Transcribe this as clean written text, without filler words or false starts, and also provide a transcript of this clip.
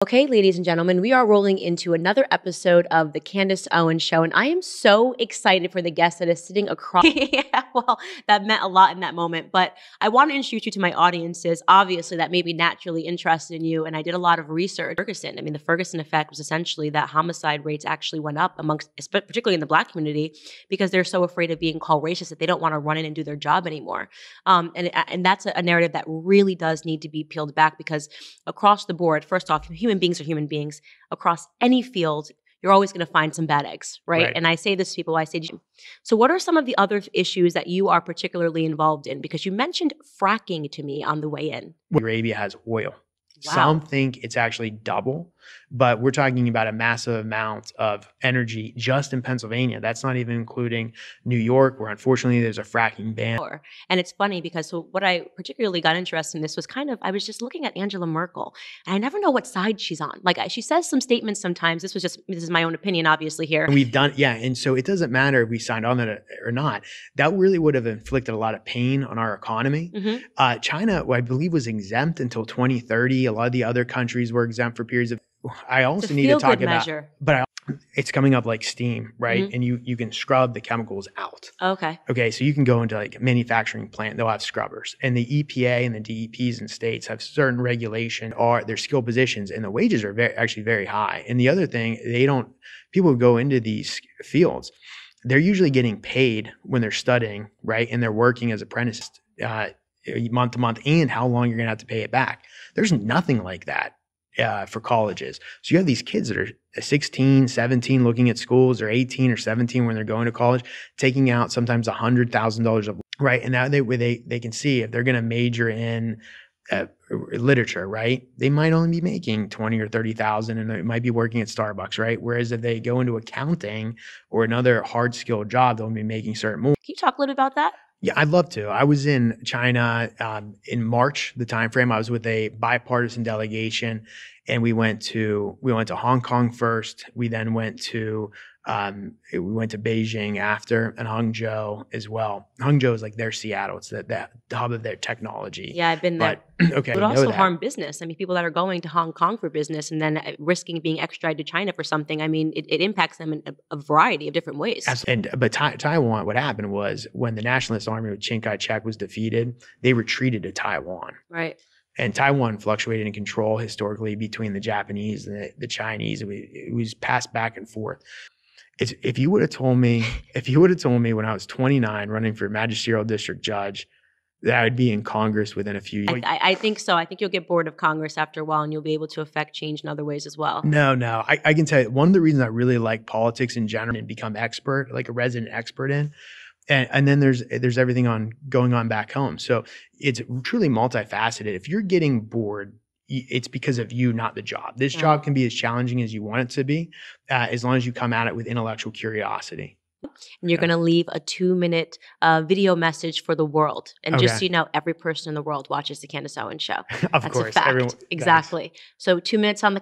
Okay, ladies and gentlemen, we are rolling into another episode of the Candace Owens Show, and I am so excited for the guest that is sitting across. Yeah, well, that meant a lot in that moment, but I want to introduce you to my audiences, obviously, that may be naturally interested in you, and I did a lot of research. Ferguson, I mean, the Ferguson effect was essentially that homicide rates actually went up amongst, particularly in the Black community, because they're so afraid of being called racist that they don't want to run in and do their job anymore. And that's a narrative that really does need to be peeled back, because across the board, first off, human beings are human beings. Across any field, you're always going to find some bad eggs, right? And I say this to people, so what are some of the other issues that you are particularly involved in? Because you mentioned fracking to me on the way in. Arabia has oil. Wow. Some think it's actually double, but we're talking about a massive amount of energy just in Pennsylvania. That's not even including New York, where unfortunately there's a fracking ban. And it's funny because what I particularly got interested in this was I was just looking at Angela Merkel, and I never know what side she's on. Like, she says some statements sometimes. This is my own opinion, obviously, here. And we've done, yeah. And so it doesn't matter if we signed on that or not. That really would have inflicted a lot of pain on our economy. China, I believe, was exempt until 2030. A lot of the other countries were exempt for periods of. I also need to talk about, but it's coming up like steam, right? And you can scrub the chemicals out. Okay, so you can go into like a manufacturing plant, they'll have scrubbers. And the EPA and the DEPs in states have certain regulation, their skill positions, and the wages are actually very high. And the other thing, people who go into these fields, they're usually getting paid when they're studying, right? And they're working as apprentices month to month, and how long you're gonna have to pay it back. There's nothing like that for colleges. So you have these kids that are 16, 17 looking at schools, or 18 or 17 when they're going to college, taking out sometimes $100,000 of, right? And now they can see if they're going to major in literature, right? They might only be making 20 or 30,000, and they might be working at Starbucks, right? Whereas if they go into accounting or another hard skilled job, they'll be making certain more. Can you talk a little bit about that? Yeah, I'd love to. I was in China in March, the timeframe. I was with a bipartisan delegation, and we went to Hong Kong first. We then went to Beijing after, and Hangzhou as well. Hangzhou is like their Seattle. It's the hub of their technology. Yeah, I've been there. Okay, but also harm business. I mean, people that are going to Hong Kong for business and then risking being extradited to China for something, I mean, it impacts them in a variety of different ways. But Taiwan, what happened was when the Nationalist Army with Chiang Kai-shek was defeated, they retreated to Taiwan. Right. And Taiwan fluctuated in control historically between the Japanese and the Chinese. It was passed back and forth. If you would have told me when I was 29 running for magisterial district judge that I would be in Congress within a few years. I think so. I think you'll get bored of Congress after a while, and you'll be able to affect change in other ways as well. No. I can tell you, one of the reasons I really like politics in general and become like a resident expert in, and then there's everything going on back home. So it's truly multifaceted. If you're getting bored, it's because of you, not the job. This job can be as challenging as you want it to be, as long as you come at it with intellectual curiosity. And you're going to leave a 2-minute video message for the world. And just so you know, every person in the world watches the Candace Owens Show. Of course. A fact. Exactly. So 2 minutes on the